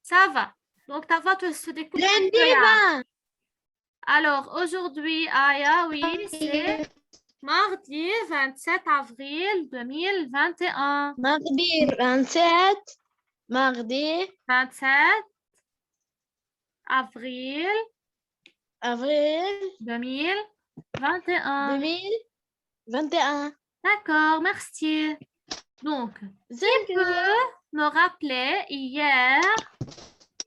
Ça va. Donc, ta voix se découpe. Lundi 20. Alors, aujourd'hui, Aya, oui, c'est mardi 27 avril 2021. Mardi 27. Mardi 27 avril avril 2021. 2021. D'accord, merci. Donc, qui peut me rappeler hier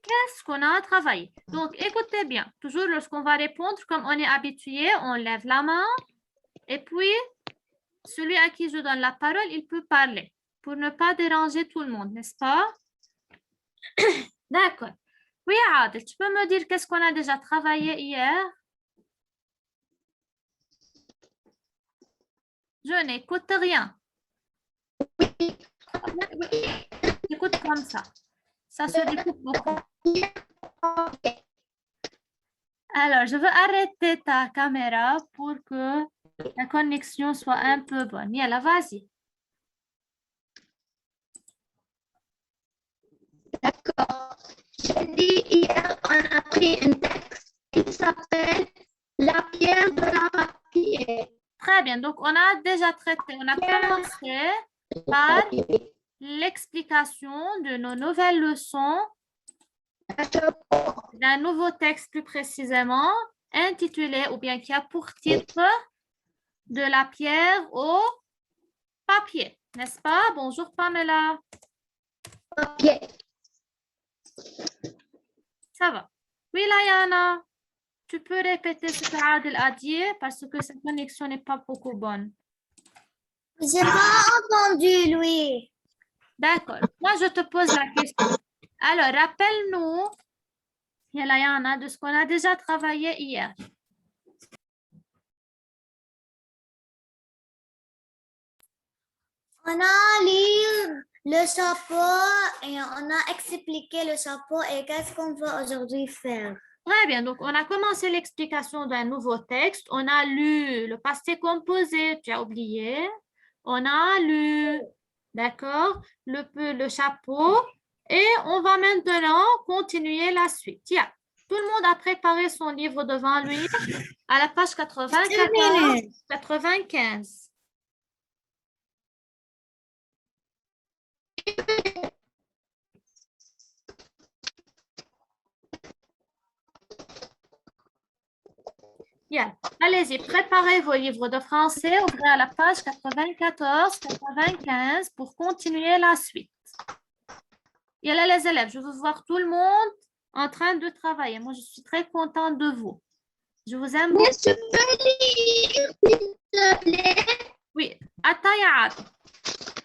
qu'est-ce qu'on a travaillé? Donc, écoutez bien. Toujours lorsqu'on va répondre, comme on est habitué, on lève la main. Et puis, celui à qui je donne la parole, il peut parler pour ne pas déranger tout le monde, n'est-ce pas? D'accord. Oui, Adel, tu peux me dire qu'est-ce qu'on a déjà travaillé hier? Je n'écoute rien. Écoute comme ça. Ça se découpe beaucoup. Alors, je veux arrêter ta caméra pour que la connexion soit un peu bonne. Yalla, vas-y. D'accord. J'ai dit hier, on a pris un texte qui s'appelle La pierre de la papier. Très bien. Donc, on a déjà traité, on a commencé par l'explication de nos nouvelles leçons d'un nouveau texte plus précisément intitulé ou bien qui a pour titre De la pierre au papier, n'est-ce pas? Bonjour Pamela. Papier. Ça va. Oui, Layana, tu peux répéter ce qu'Adel a dit parce que cette connexion n'est pas beaucoup bonne. J'ai pas entendu, Louis. D'accord. Moi, je te pose la question. Alors, rappelle-nous, Layana, de ce qu'on a déjà travaillé hier. On a lu le chapeau et on a expliqué le chapeau et qu'est-ce qu'on va aujourd'hui faire. Très bien. Donc, on a commencé l'explication d'un nouveau texte. On a lu le passé composé, tu as oublié. On a lu, d'accord, le chapeau. Et on va maintenant continuer la suite. Tiens, tout le monde a préparé son livre devant lui à la page 94, 95. Bien, allez-y, préparez vos livres de français, ouvrez à la page 94, 95 pour continuer la suite. Et là, les élèves, je veux voir tout le monde en train de travailler. Moi, je suis très contente de vous. Je vous aime beaucoup. Je peux lire, s'il te plaît? Oui, Atayat.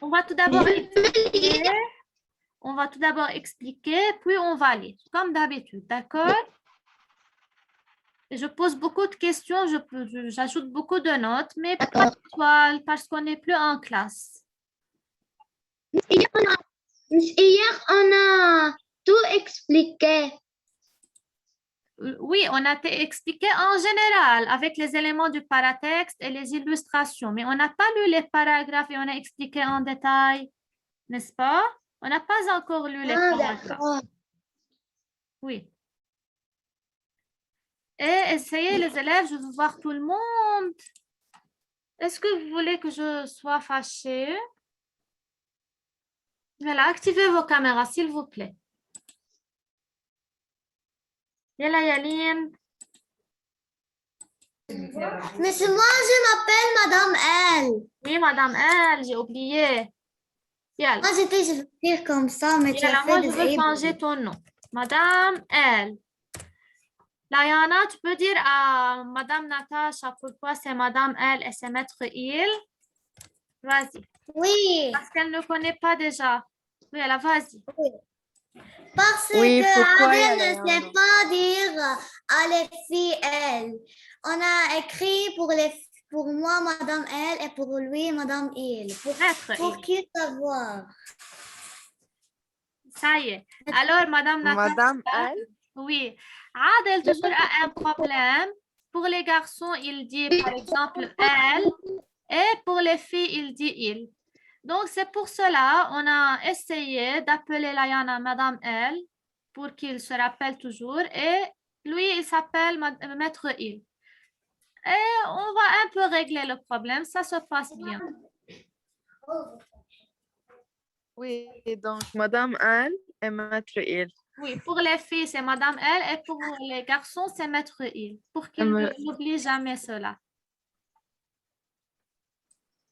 On va tout d'abord expliquer. On va tout d'abord expliquer, puis on va lire, comme d'habitude, d'accord? Et je pose beaucoup de questions, j'ajoute beaucoup de notes, mais pas d'étoiles parce qu'on n'est plus en classe. Hier, on a tout expliqué. Oui, on a expliqué en général avec les éléments du paratexte et les illustrations, mais on n'a pas lu les paragraphes et on a expliqué en détail, n'est-ce pas? On n'a pas encore lu les paragraphes. Oui. Et essayez les élèves, je veux voir tout le monde. Est-ce que vous voulez que je sois fâchée? Voilà, activez vos caméras, s'il vous plaît. Yalla Yaline. Mais c'est moi, je m'appelle Madame L. Oui, Madame L, j'ai oublié. Yalla. Moi, j'étais je veux dire comme ça, mais tu as Moi, fait je veux changer ton nom. Madame L. Layana, tu peux dire à Madame Natacha pourquoi c'est Madame L et c'est Maître Il? Vas-y. Oui. Parce qu'elle ne connaît pas déjà. Oui, elle a vas-y. Oui. Parce Oui, que pourquoi Adèle ne sait pas dire à les filles elle. On a écrit pour moi Madame elle et pour lui Madame il. Pour qui savoir? Ça y est. Alors, Madame Natacha. Madame elle? Oui. Adèle toujours a un problème. Pour les garçons, il dit par exemple elle. Et pour les filles, il dit il. Donc, c'est pour cela on a essayé d'appeler Layana Madame L pour qu'il se rappelle toujours. Et lui, il s'appelle Maître Il. Et on va un peu régler le problème. Ça se passe bien. Oui, donc Madame Anne et Maître Il. Oui, pour les filles, c'est Madame L et pour les garçons, c'est Maître Il. Pour qu'ils n'oublient jamais cela.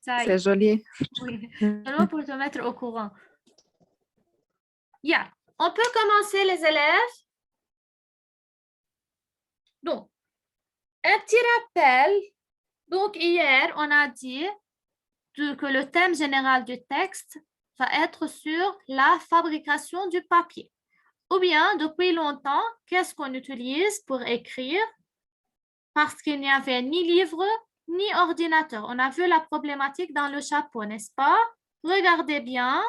Ça y est. C'est joli. Oui, seulement pour te mettre au courant. Yeah. On peut commencer, les élèves. Donc, un petit rappel. Donc, hier, on a dit que le thème général du texte va être sur la fabrication du papier. Ou bien, depuis longtemps, qu'est-ce qu'on utilise pour écrire? Parce qu'il n'y avait ni livre, ni ordinateur. On a vu la problématique dans le chapeau, n'est-ce pas? Regardez bien.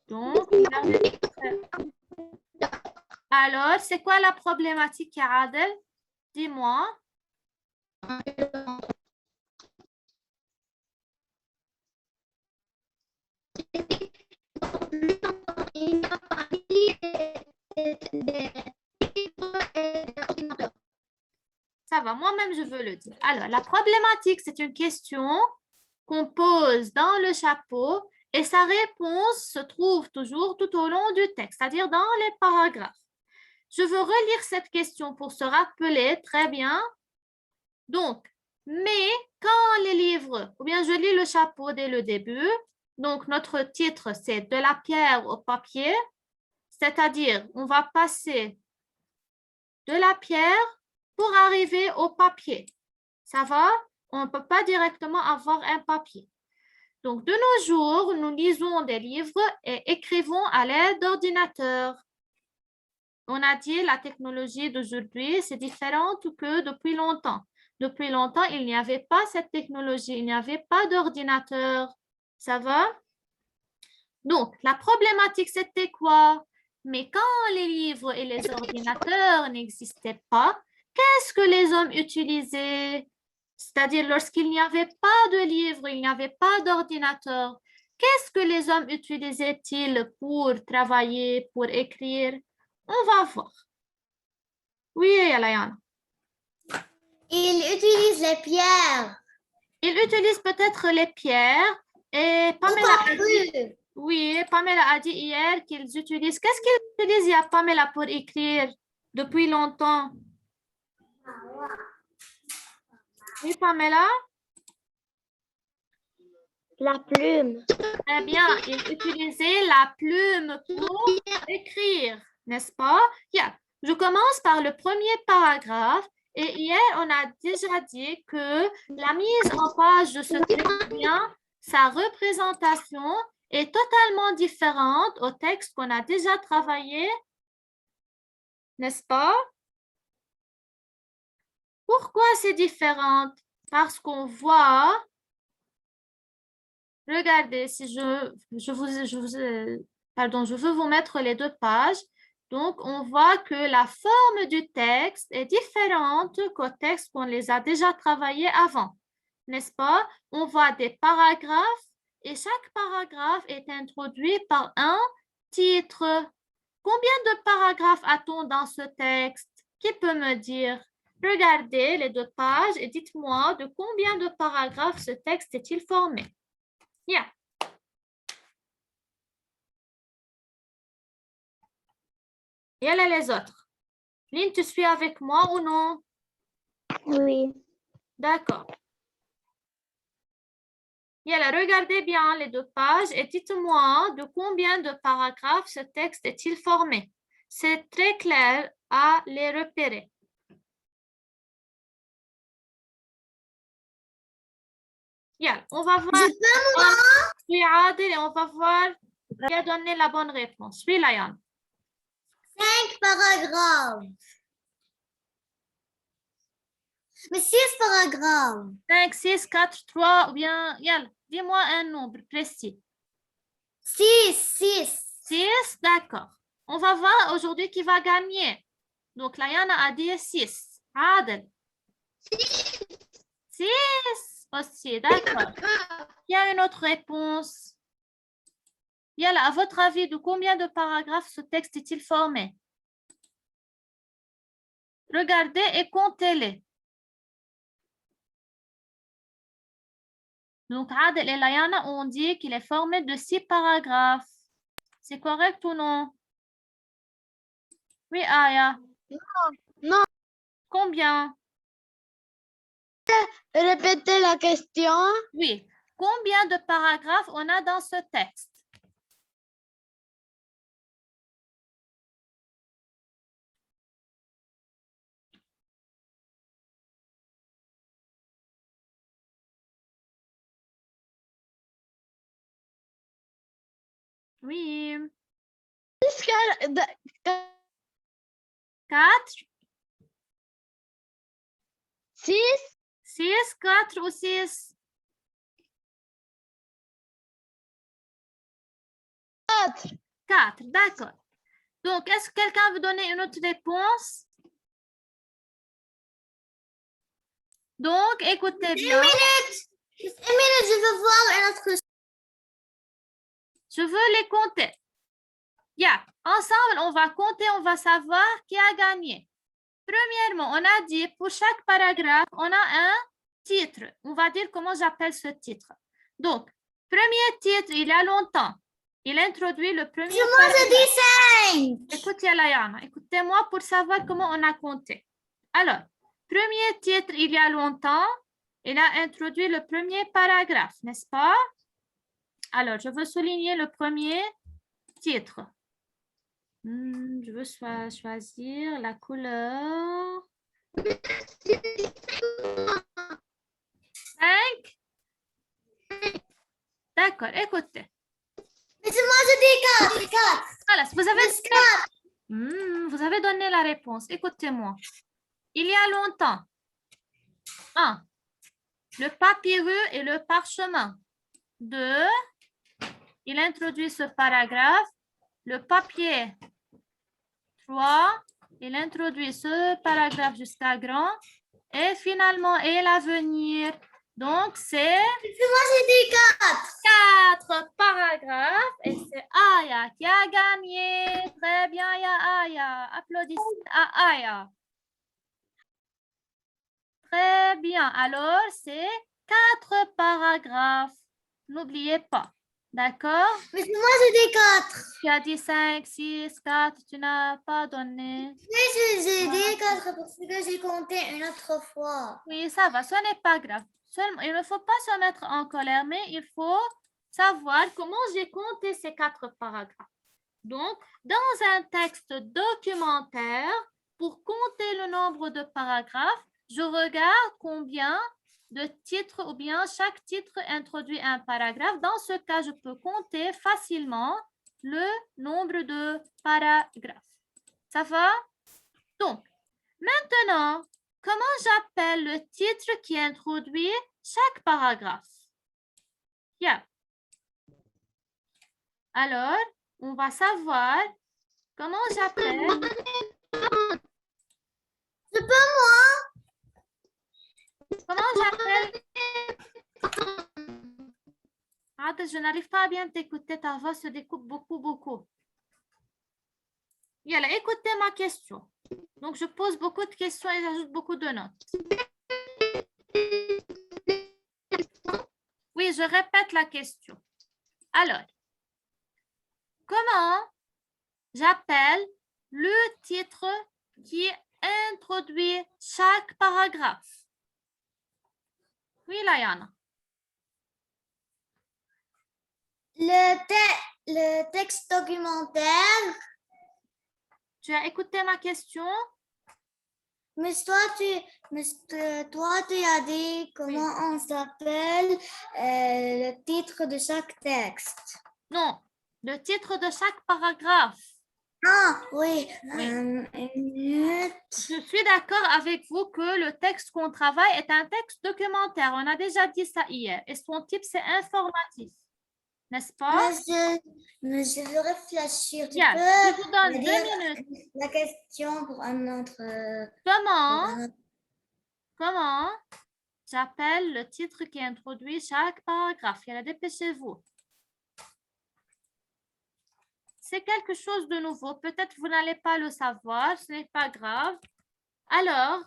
Donc, regardez. Alors, c'est quoi la problématique, Adel? Dis-moi. Ça va, moi-même, je veux le dire. Alors, la problématique, c'est une question qu'on pose dans le chapeau et sa réponse se trouve toujours tout au long du texte, c'est-à-dire dans les paragraphes. Je veux relire cette question pour se rappeler très bien. Donc, mais quand les livres, ou bien je lis le chapeau dès le début, donc notre titre, c'est de la pierre au papier, c'est-à-dire on va passer de la pierre pour arriver au papier. Ça va? On ne peut pas directement avoir un papier. Donc, de nos jours, nous lisons des livres et écrivons à l'aide d'ordinateurs. On a dit la technologie d'aujourd'hui, c'est différent que depuis longtemps. Depuis longtemps, il n'y avait pas cette technologie, il n'y avait pas d'ordinateur. Ça va? Donc, la problématique, c'était quoi? Mais quand les livres et les ordinateurs n'existaient pas, qu'est-ce que les hommes utilisaient? C'est-à-dire, lorsqu'il n'y avait pas de livres, il n'y avait pas d'ordinateur, qu'est-ce que les hommes utilisaient-ils pour travailler, pour écrire? On va voir. Oui, Alayana. Ils utilisent les pierres. Ils utilisent peut-être les pierres et Pamela a dit hier qu'ils utilisent. Qu'est-ce qu'ils utilisent, Pamela, pour écrire depuis longtemps? Oui, Pamela? La plume. Eh bien, ils utilisaient la plume pour écrire, n'est-ce pas? Yeah. Je commence par le premier paragraphe. Et hier, on a déjà dit que la mise en page de ce texte, bien, sa représentation est totalement différente au texte qu'on a déjà travaillé, n'est-ce pas? Pourquoi c'est différent? Parce qu'on voit, regardez, si je veux vous mettre les deux pages. Donc, on voit que la forme du texte est différente qu'au texte qu'on les a déjà travaillés avant, n'est-ce pas? On voit des paragraphes et chaque paragraphe est introduit par un titre. Combien de paragraphes a-t-on dans ce texte? Qui peut me dire? Regardez les deux pages et dites-moi de combien de paragraphes ce texte est-il formé? Yeah. Et elle et les autres. Lynn, tu suis avec moi ou non? Oui. D'accord. Yalla, regardez bien les deux pages et dites-moi de combien de paragraphes ce texte est-il formé. C'est très clair à les repérer. Yalla, on va voir. Suis Adel et on va voir qui a donné la bonne réponse. Suis Layan. 5 paragraphes. Mais 6 paragraphes. 5, 6, 4, 3 ou bien, yalla, dis-moi un nombre précis. 6. 6, d'accord. On va voir aujourd'hui qui va gagner. Donc, Layana a dit 6. Adel. 6 aussi, d'accord. Qui a une autre réponse. Yalla, à votre avis, de combien de paragraphes ce texte est-il formé? Regardez et comptez-les. Donc, Adel et Layana ont dit qu'il est formé de 6 paragraphes. C'est correct ou non? Oui, Aya. Non. Combien? Répétez la question. Oui. Combien de paragraphes on a dans ce texte? Oui. 4, 6, 6, 4 ou 6? 4. 4, d'accord. Donc, est-ce que quelqu'un veut donner une autre réponse? Donc, écoutez bien. Une minute, je veux voir un autre. Je veux les compter. Yeah. Ensemble, on va compter, on va savoir qui a gagné. Premièrement, on a dit pour chaque paragraphe, on a un titre. On va dire comment j'appelle ce titre. Donc, premier titre, il y a longtemps. Il introduit le premier Moi, je dis 5. Écoutez, Layana, écoutez-moi pour savoir comment on a compté. Alors, premier titre, il y a longtemps, il a introduit le premier paragraphe, n'est-ce pas? Alors, je veux souligner le premier titre. Je veux choisir la couleur. 5. D'accord, écoutez. Mais moi, je dis 4. 4. Voilà, Plus 4. vous avez donné la réponse. Écoutez-moi. Il y a longtemps. 1. Le papyrus et le parchemin. 2. Il introduit ce paragraphe. Le papier. 3. Il introduit ce paragraphe jusqu'à grand. Et finalement, et l'avenir. Donc, c'est... Moi, je dis 4. 4 paragraphes. Et c'est Aya qui a gagné. Très bien, Aya. Applaudissez à Aya. Très bien. Alors, c'est 4 paragraphes. N'oubliez pas. D'accord? Mais moi, je dis 4. Tu as dit 5, 6, 4. Tu n'as pas donné. Mais j'ai dit 4 parce que j'ai compté une autre fois. Oui, ça va. Ce n'est pas grave. Seulement, il ne faut pas se mettre en colère, mais il faut savoir comment j'ai compté ces 4 paragraphes. Donc, dans un texte documentaire, pour compter le nombre de paragraphes, je regarde combien de titres ou bien chaque titre introduit un paragraphe. Dans ce cas, je peux compter facilement le nombre de paragraphes. Ça va? Donc, maintenant, comment j'appelle le titre qui introduit chaque paragraphe? Yeah. Alors, on va savoir comment j'appelle. C'est pas moi. Comment j'appelle? Adel, je n'arrive pas à bien t'écouter. Ta voix se découpe beaucoup. Yalla, écoutez ma question. Donc, je pose beaucoup de questions et j'ajoute beaucoup de notes. Oui, je répète la question. Alors, comment j'appelle le titre qui introduit chaque paragraphe? Oui, Layana. Le texte documentaire. Tu as écouté ma question? Mais toi, tu as dit comment on s'appelle le titre de chaque texte. Non, le titre de chaque paragraphe. Ah, oui. Oui. Une minute. Je suis d'accord avec vous que le texte qu'on travaille est un texte documentaire. On a déjà dit ça hier. Et son type, c'est informatif. N'est-ce pas? Mais je veux réfléchir. Tu Bien, peux je vous donne me 2 dire minutes. la question pour un autre. Comment j'appelle le titre qui introduit chaque paragraphe. Yalla, dépêchez-vous. C'est quelque chose de nouveau. Peut-être vous n'allez pas le savoir, ce n'est pas grave. Alors,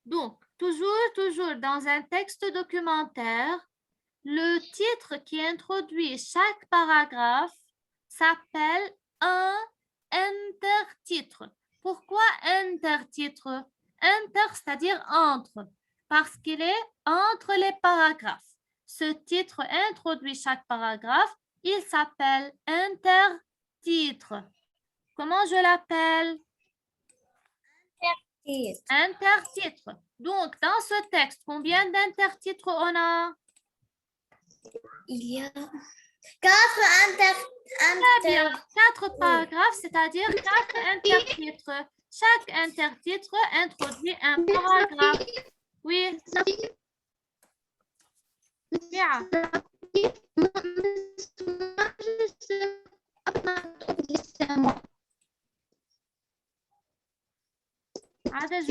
donc, toujours dans un texte documentaire, le titre qui introduit chaque paragraphe s'appelle un intertitre. Pourquoi intertitre? Inter, c'est-à-dire entre, parce qu'il est entre les paragraphes. Ce titre introduit chaque paragraphe, il s'appelle intertitre. Comment je l'appelle? Intertitre. Donc, dans ce texte, combien d'intertitres on a? Il y a 4 Très bien. 4 paragraphes, c'est-à-dire 4 intertitres. Chaque intertitre introduit un paragraphe. Oui. Bien. عادل،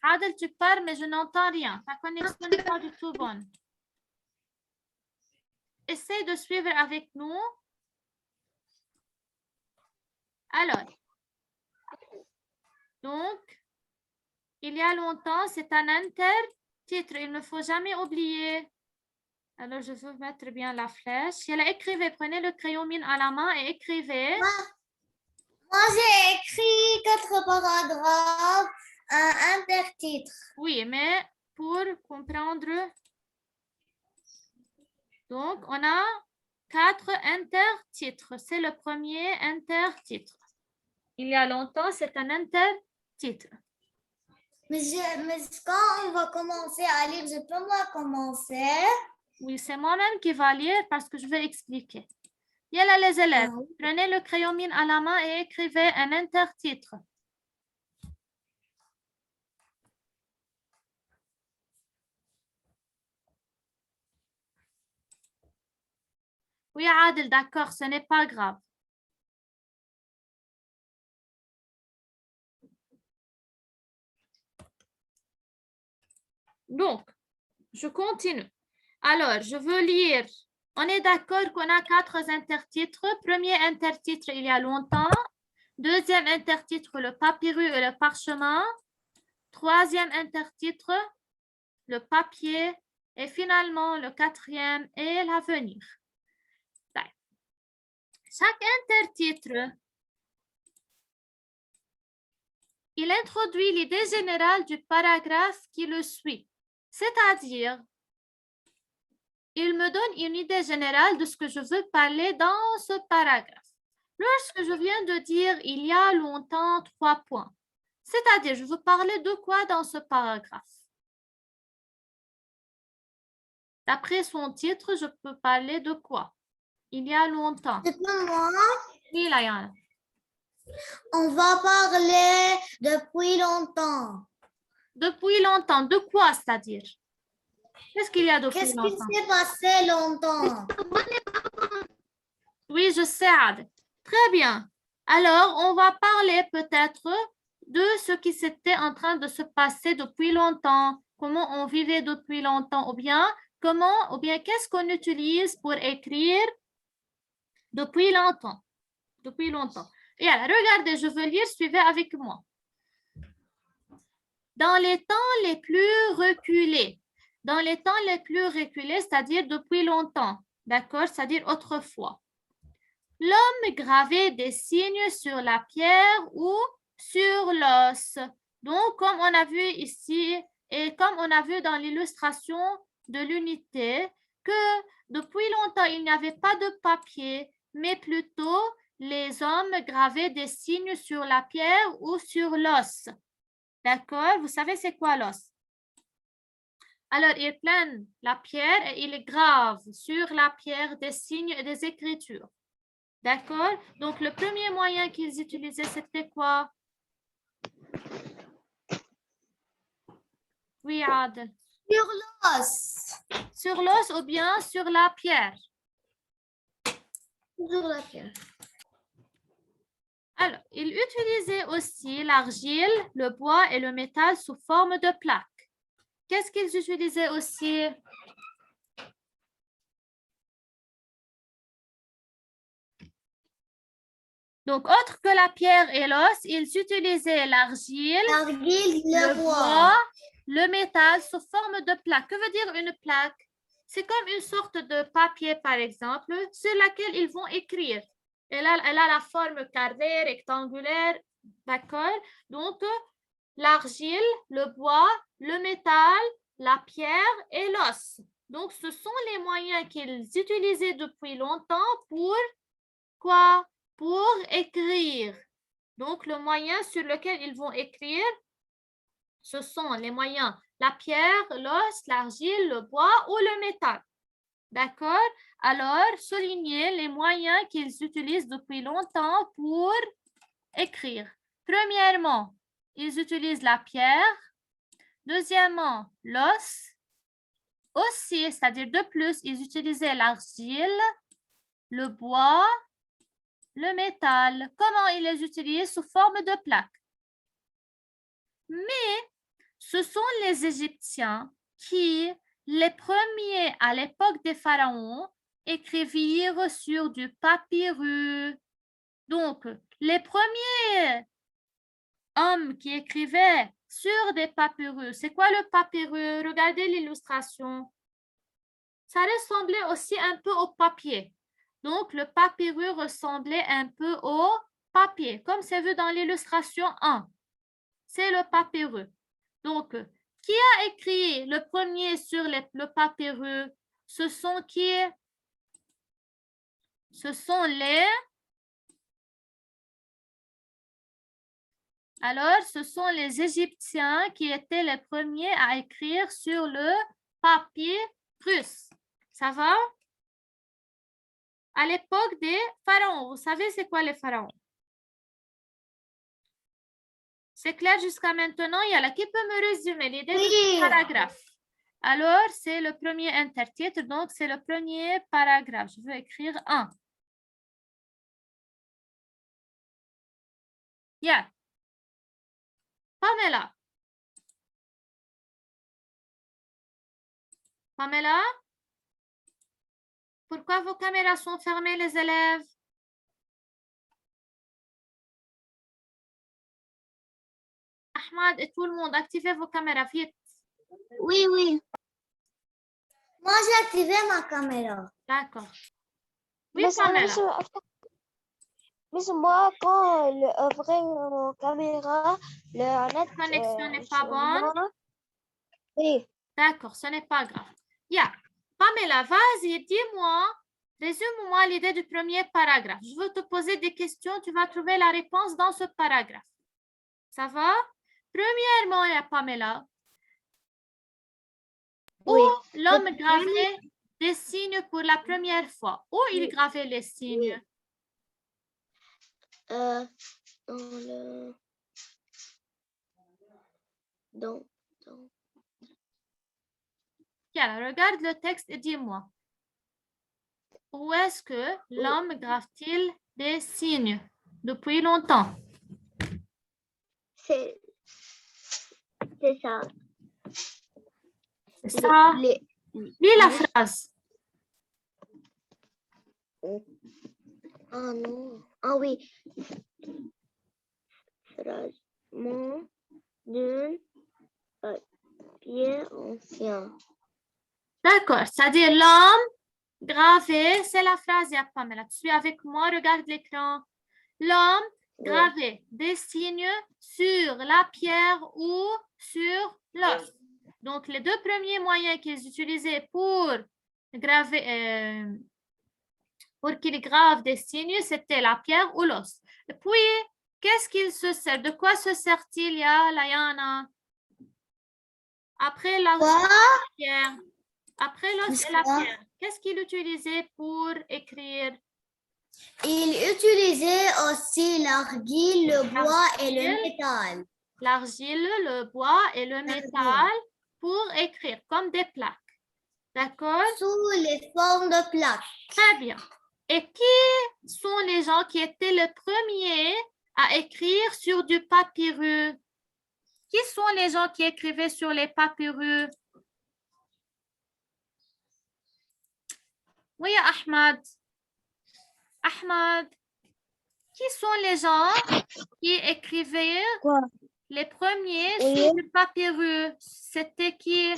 Adel, tu parles, mais je n'entends rien. Ta connexion n'est pas du tout bonne. Essaye de suivre avec nous. Alors, donc, il y a longtemps, c'est un intertitre. Il ne faut jamais oublier. Alors, je veux mettre bien la flèche. Écrivez, prenez le crayon mine à la main et écrivez. Moi, j'ai écrit 4 paragraphes, un intertitre. Oui, mais pour comprendre, donc, on a 4 intertitres. C'est le premier intertitre. Il y a longtemps, c'est un intertitre. Mais quand on va commencer à lire, je peux moi commencer? Oui, c'est moi-même qui va lire parce que je vais expliquer. Yalla les élèves, prenez le crayon mine à la main et écrivez un intertitre. Oui, Adel, d'accord, ce n'est pas grave. Donc, je continue. Alors, je veux lire. On est d'accord qu'on a 4 intertitres. Premier intertitre, il y a longtemps. Deuxième intertitre, le papyrus et le parchemin. Troisième intertitre, le papier. Et finalement, le quatrième est l'avenir. Chaque intertitre, il introduit l'idée générale du paragraphe qui le suit. C'est-à-dire, il me donne une idée générale de ce que je veux parler dans ce paragraphe. Lorsque je viens de dire « il y a longtemps » 3 points, c'est-à-dire, je veux parler de quoi dans ce paragraphe? D'après son titre, je peux parler de quoi? Il y a longtemps. Moi, Oui, Layana. on va parler depuis longtemps. Depuis longtemps, de quoi, c'est-à-dire? Qu'est-ce qu'il y a depuis Qu'est-ce longtemps? qui s'est passé longtemps? Oui, je sais, Adel. Très bien. Alors, on va parler peut-être de ce qui s'était en train de se passer depuis longtemps, comment on vivait depuis longtemps, ou bien qu'est-ce qu'on utilise pour écrire depuis longtemps. Depuis longtemps. Et alors, regardez, je veux lire, suivez avec moi. Dans les temps les plus reculés. Dans les temps les plus reculés, c'est-à-dire depuis longtemps, d'accord, c'est-à-dire autrefois. L'homme gravait des signes sur la pierre ou sur l'os. Donc, comme on a vu ici et comme on a vu dans l'illustration de l'unité, que depuis longtemps, il n'y avait pas de papier, mais plutôt les hommes gravaient des signes sur la pierre ou sur l'os. D'accord? Vous savez c'est quoi l'os? Alors, il plane la pierre et il grave sur la pierre des signes et des écritures. D'accord? Donc, le premier moyen qu'ils utilisaient, c'était quoi? Oui, Adel. Sur l'os. Sur l'os ou bien sur la pierre? Sur la pierre. Alors, il utilisait aussi l'argile, le bois et le métal sous forme de plaques. Qu'est-ce qu'ils utilisaient aussi? Donc, autre que la pierre et l'os, ils utilisaient l'argile, le bois, le métal sous forme de plaque. Que veut dire une plaque? C'est comme une sorte de papier, par exemple, sur laquelle ils vont écrire. Elle a la forme carrée, rectangulaire, d'accord? Donc, l'argile, le bois, le métal, la pierre et l'os. Donc, ce sont les moyens qu'ils utilisaient depuis longtemps pour quoi? Pour écrire. Donc, le moyen sur lequel ils vont écrire, ce sont les moyens, la pierre, l'os, l'argile, le bois ou le métal. D'accord? Alors, soulignez les moyens qu'ils utilisent depuis longtemps pour écrire. Premièrement, ils utilisent la pierre. Deuxièmement, l'os. Aussi, c'est-à-dire de plus, ils utilisaient l'argile, le bois, le métal. Comment ils les utilisent? Sous forme de plaques. Mais ce sont les Égyptiens qui, les premiers à l'époque des pharaons, écrivirent sur du papyrus. Donc, les premiers hommes qui écrivaient sur des papyrus, c'est quoi le papyrus? Regardez l'illustration. Ça ressemblait aussi un peu au papier. Donc, le papyrus ressemblait un peu au papier, comme c'est vu dans l'illustration 1. C'est le papyrus. Donc, qui a écrit le premier sur le papyrus? Ce sont qui? Ce sont les... Alors, ce sont les Égyptiens qui étaient les premiers à écrire sur le papyrus. Ça va? À l'époque des pharaons. Vous savez c'est quoi les pharaons? C'est clair jusqu'à maintenant? Il y a là qui peut me résumer l'idée du paragraphe? Alors, c'est le premier intertitre, donc c'est le premier paragraphe. Je veux écrire 1. Yeah. Pamela. Pamela? Pourquoi vos caméras sont fermées, les élèves? Ahmad et tout le monde, activez vos caméras, vite. Oui, oui. Moi, j'ai activé ma caméra. D'accord. Oui, Pamela. Mais moi, quand j'ouvrais mon caméra, la La connexion n'est pas bonne. Oui. D'accord, ce n'est pas grave. Yeah. Pamela, vas-y, dis-moi, résume-moi l'idée du premier paragraphe. Je veux te poser des questions, tu vas trouver la réponse dans ce paragraphe. Ça va? Premièrement, Pamela, où l'homme gravait des signes pour la première fois. Où il gravait les signes? Dans le... Tiens, regarde le texte et dis-moi. Où est-ce que l'homme grave-t-il des signes depuis longtemps? C'est ça. C'est ça. Lis la phrase. Ah non. Ah oui. Fragment d'un papier ancien. D'accord, c'est-à-dire l'homme gravé, c'est la phrase, Pamela. Tu suis avec moi, regarde l'écran. L'homme gravait des signes sur la pierre ou sur l'os. Donc, les deux premiers moyens qu'ils utilisaient pour graver, pour qu'ils gravent des signes, c'était la pierre ou l'os. Et puis, qu'est-ce qu'il se sert? De quoi se sert-il, Layana? Après la pierre. Après l'os et la pierre, qu'est-ce qu'il utilisait pour écrire? Il utilisait aussi l'argile, le bois et le métal. L'argile, le bois et le métal pour écrire, comme des plaques. D'accord? Sous les formes de plaques. Très bien. Et qui sont les gens qui étaient les premiers à écrire sur du papyrus? Qui sont les gens qui écrivaient sur les papyrus? Oui, Ahmad. Ahmad. Qui sont les gens qui écrivaient Quoi? les premiers Oui. sur du papyrus? C'était qui?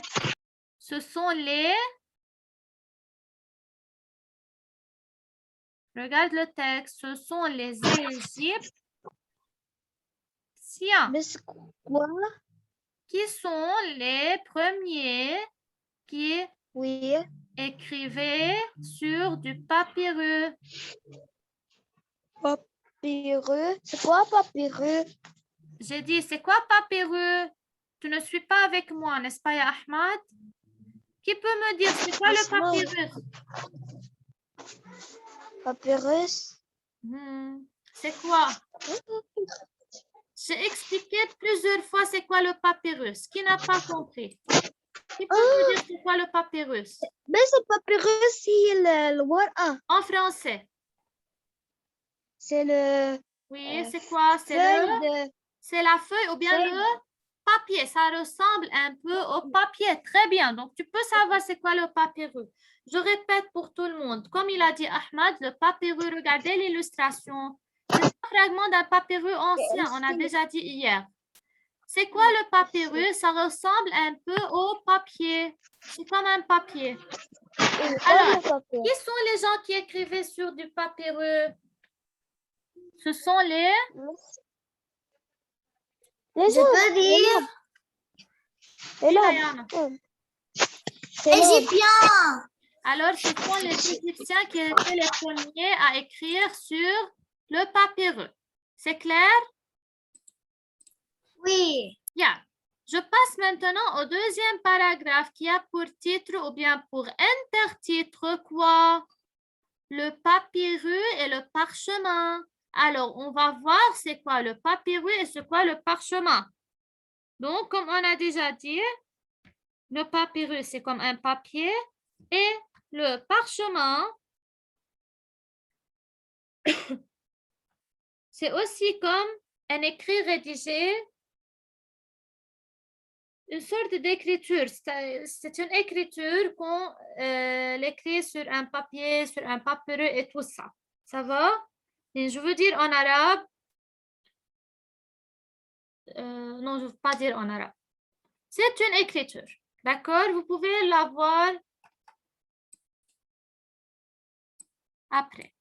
Ce sont les... Regarde le texte. Ce sont les Égyptiens. Mais c'est quoi? Qui sont les premiers qui Oui. écrivaient sur du papyrus? Papyrus. C'est quoi papyrus? J'ai dit, c'est quoi papyrus? Tu ne suis pas avec moi, n'est-ce pas, ya Ahmad? Qui peut me dire, c'est quoi le papyrus? Papyrus. C'est quoi? J'ai expliqué plusieurs fois c'est quoi le papyrus. Qui n'a pas compris? Qui peut me dire c'est quoi le papyrus? Mais ce papyrus, c'est le warqa. En français. C'est le Oui, c'est quoi? C'est feuille de... c'est la feuille ou bien feuille. le papier. Ça ressemble un peu au papier. Très bien. Donc, tu peux savoir c'est quoi le papyrus. Je répète pour tout le monde. Comme il a dit Ahmad, le papyrus, regardez l'illustration. C'est un fragment d'un papyrus ancien. On a déjà dit hier. C'est quoi le papyrus? Ça ressemble un peu au papier. C'est comme un papier. Alors, qui sont les gens qui écrivaient sur du papyrus? Ce sont les... Je peux dire Diana. égyptien. Alors, ce sont les Égyptiens qui étaient les premiers à écrire sur le papyrus. C'est clair? Oui. Bien. Je passe maintenant au deuxième paragraphe qui a pour titre ou bien pour intertitre quoi? Le papyrus et le parchemin. Alors, on va voir c'est quoi le papyrus et c'est quoi le parchemin. Donc, comme on a déjà dit, le papyrus, c'est comme un papier et le parchemin, c'est aussi comme un écrit rédigé, une sorte d'écriture. C'est une écriture qu'on l'écrit sur un papier, sur un papyrus et tout ça. Ça va? Et je veux dire en arabe. Non, je ne veux pas dire en arabe. C'est une écriture. D'accord? Vous pouvez la voir après.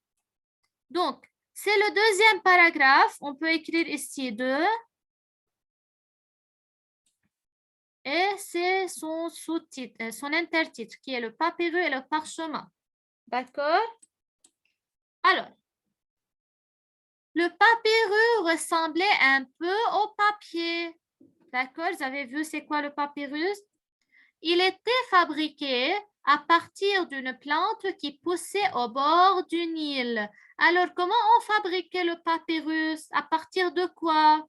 Donc, c'est le deuxième paragraphe. On peut écrire ici 2. Et c'est son sous-titre, son intertitre, qui est le papyrus et le parchemin. D'accord? Alors, le papyrus ressemblait un peu au papier. D'accord? Vous avez vu c'est quoi le papyrus? Il était fabriqué à partir d'une plante qui poussait au bord du Nil. Alors, comment on fabriquait le papyrus? À partir de quoi?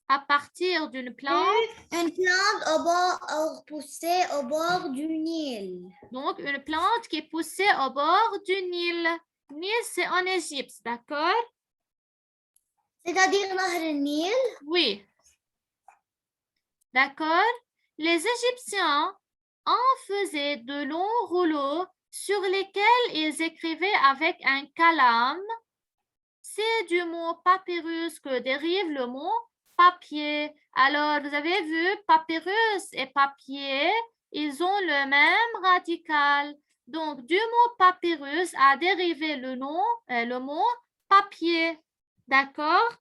À partir d'une plante. Une plante poussée au bord du Nil. Donc, une plante qui poussait au bord du Nil. Nil, c'est en Égypte, d'accord? C'est-à-dire Nahr Nil? Oui. D'accord? Les Égyptiens en faisaient de longs rouleaux sur lesquels ils écrivaient avec un kalam. C'est du mot papyrus que dérive le mot papier. Alors, vous avez vu, papyrus et papier, ils ont le même radical. Donc, du mot papyrus a dérivé le mot papier. D'accord?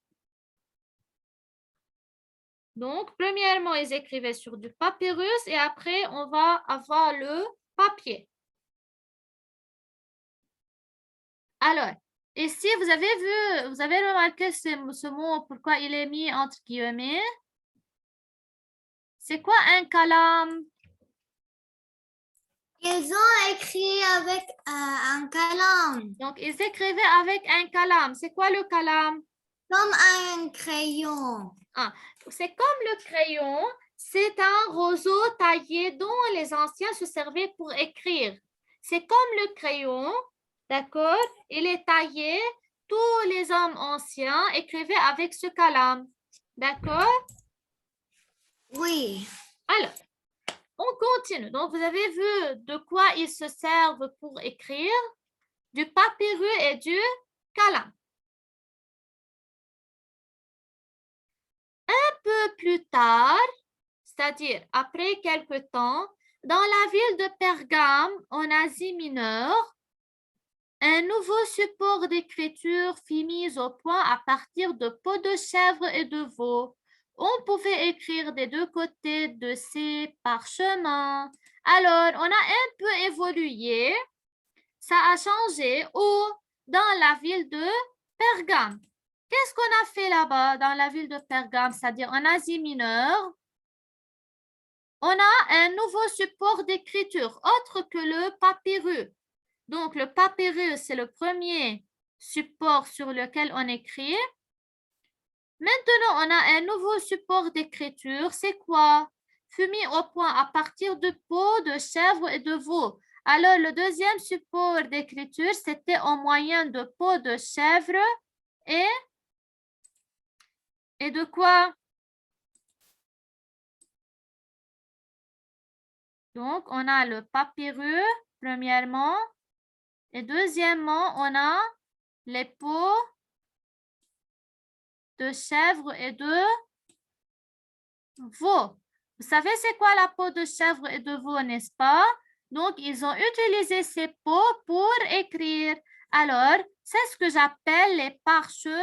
Donc, premièrement, ils écrivaient sur du papyrus et après, on va avoir le papier. Alors, ici, vous avez remarqué ce mot, pourquoi il est mis entre guillemets? C'est quoi un kalam? Ils ont écrit avec un kalam. Donc, ils écrivaient avec un kalam. C'est quoi le kalam? Comme un crayon. C'est comme le crayon. C'est un roseau taillé dont les anciens se servaient pour écrire. C'est comme le crayon, d'accord? Il est taillé. tous les hommes anciens écrivaient avec ce calame. D'accord? Oui. Alors, on continue. Donc, vous avez vu de quoi ils se servent pour écrire? Du papyrus et du calame. Un peu plus tard, c'est-à-dire après quelque temps, dans la ville de Pergame, en Asie mineure, un nouveau support d'écriture fut mis au point à partir de peaux de chèvre et de veau. On pouvait écrire des deux côtés de ces parchemins. Alors, on a un peu évolué. Ça a changé dans la ville de Pergame. Qu'est-ce qu'on a fait là-bas dans la ville de Pergame, c'est-à-dire en Asie mineure? On a un nouveau support d'écriture autre que le papyrus. Donc, le papyrus, c'est le premier support sur lequel on écrit. Maintenant, on a un nouveau support d'écriture. C'est quoi? Fut mis au point à partir de peaux de chèvre et de veau. Alors, le deuxième support d'écriture, c'était en moyen de peau de chèvre et de quoi? Donc, on a le papyrus, premièrement. Et deuxièmement, on a les peaux de chèvre et de veau. Vous savez c'est quoi la peau de chèvre et de veau, n'est-ce pas? Donc, ils ont utilisé ces peaux pour écrire. Alors, c'est ce que j'appelle les parchemins.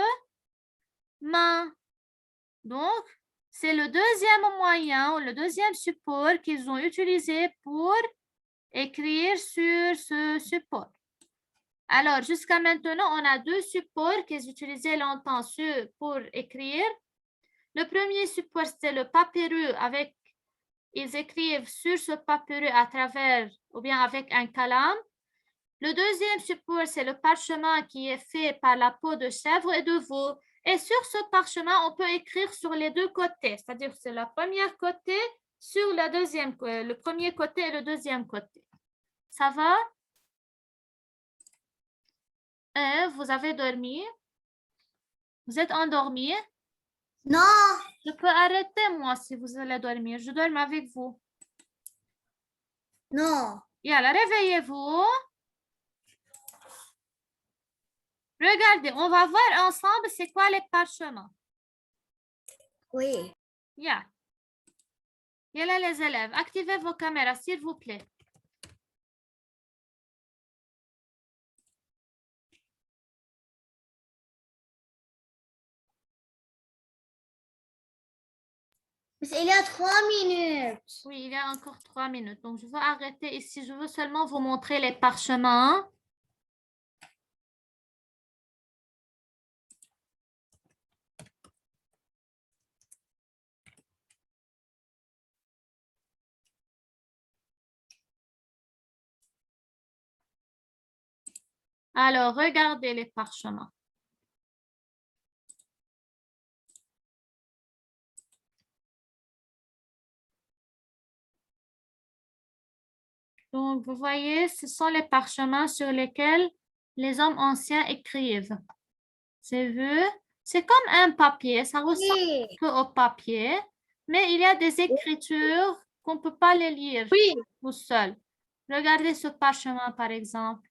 Donc, c'est le deuxième moyen ou le deuxième support qu'ils ont utilisé pour écrire sur ce support. Alors, jusqu'à maintenant, on a deux supports qu'ils utilisaient longtemps pour écrire. Le premier support, c'est le papyrus avec, ils écrivent sur ce papyrus à travers ou bien avec un calame. Le deuxième support, c'est le parchemin qui est fait par la peau de chèvre et de veau. Et sur ce parchemin, on peut écrire sur les deux côtés, c'est-à-dire c'est le premier côté sur le premier côté et le deuxième côté. Ça va? Vous avez dormi? Vous êtes endormi? Non. Je peux arrêter, moi, si vous allez dormir. Je dors avec vous. Non. Yalla, réveillez-vous. Regardez, on va voir ensemble c'est quoi les parchemins. Oui. Yalla, les élèves, activez vos caméras, s'il vous plaît. Mais il y a 3 minutes. Oui, il y a encore 3 minutes. Donc, je vais arrêter ici. Je veux seulement vous montrer les parchemins. Alors, regardez les parchemins. Donc, vous voyez, ce sont les parchemins sur lesquels les hommes anciens écrivent. C'est vu? C'est comme un papier, ça ressemble un peu au papier, mais il y a des écritures qu'on ne peut pas les lire tout seul. Regardez ce parchemin, par exemple.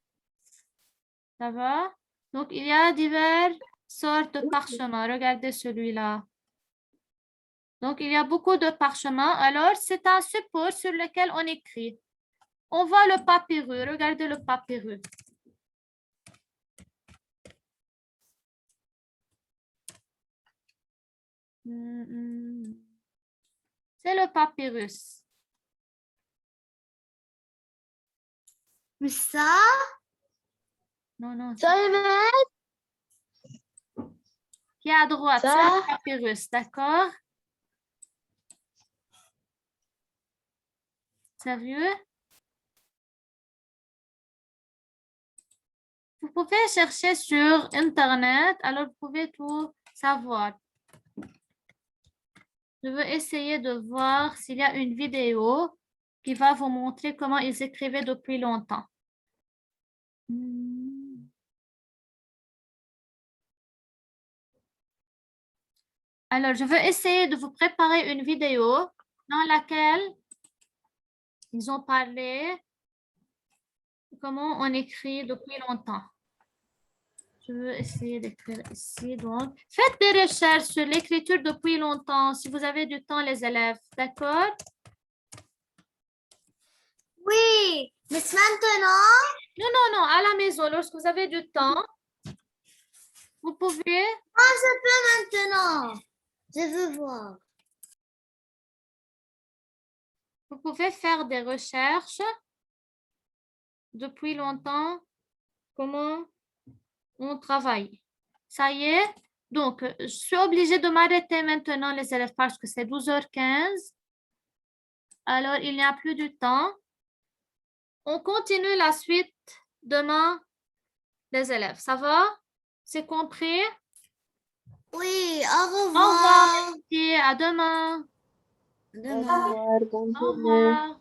Ça va? Donc, il y a diverses sortes de parchemins. Regardez celui-là. Donc, il y a beaucoup de parchemins. Alors, c'est un support sur lequel on écrit. On voit le papyrus. Regardez le papyrus. C'est le papyrus. Mais ça? Non, non. Ça, Qui est à droite, c'est le papyrus, d'accord? Sérieux? Vous pouvez chercher sur Internet, alors vous pouvez tout savoir. Je veux essayer de voir s'il y a une vidéo qui va vous montrer comment ils écrivaient depuis longtemps. Alors, je veux essayer de vous préparer une vidéo dans laquelle ils ont parlé de comment on écrit depuis longtemps. Je veux essayer d'écrire ici. Donc, faites des recherches sur l'écriture depuis longtemps, si vous avez du temps, les élèves. D'accord? Oui, mais maintenant, Non, non, non, à la maison, lorsque vous avez du temps, vous pouvez... je peux maintenant. Je veux voir. Vous pouvez faire des recherches depuis longtemps, comment on travaille. Ça y est. Donc, je suis obligée de m'arrêter maintenant, les élèves, parce que c'est 12h15. Alors, il n'y a plus de temps. On continue la suite demain, les élèves. Ça va? C'est compris? Oui, au Au revoir. revoir. Merci. À demain. Demain. Bonne Au journée. revoir.